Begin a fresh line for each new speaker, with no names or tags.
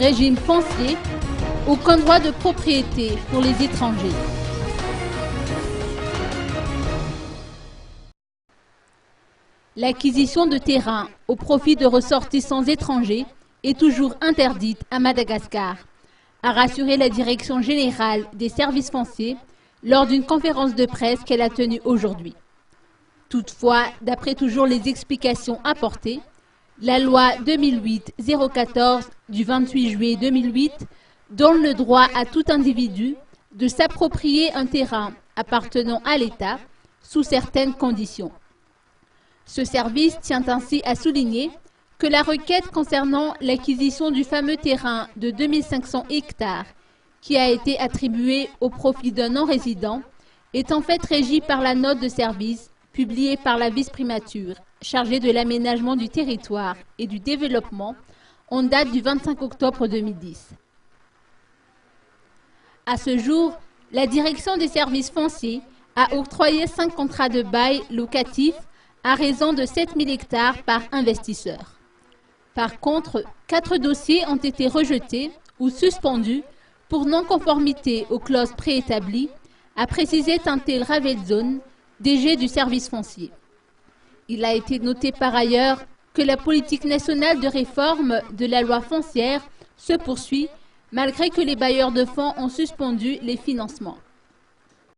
régime foncier, aucun droit de propriété pour les étrangers. L'acquisition de terrains au profit de ressortissants étrangers est toujours interdite à Madagascar, a rassuré la Direction générale des services fonciers lors d'une conférence de presse qu'elle a tenue aujourd'hui. Toutefois, d'après toujours les explications apportées, la loi 2008-014 du 28 juillet 2008 donne le droit à tout individu de s'approprier un terrain appartenant à l'État sous certaines conditions. Ce service tient ainsi à souligner que la requête concernant l'acquisition du fameux terrain de 2500 hectares qui a été attribué au profit d'un non-résident est en fait régie par la note de service publiée par la vice-primature chargée de l'aménagement du territoire et du développement en date du 25 octobre 2010. À ce jour, la Direction des services fonciers a octroyé 5 contrats de bail locatif à raison de 7000 hectares par investisseur. Par contre, 4 dossiers ont été rejetés ou suspendus pour non-conformité aux clauses préétablies, a précisé Tintel Ravelzone, DG du service foncier. Il a été noté par ailleurs que la politique nationale de réforme de la loi foncière se poursuit malgré que les bailleurs de fonds ont suspendu les financements.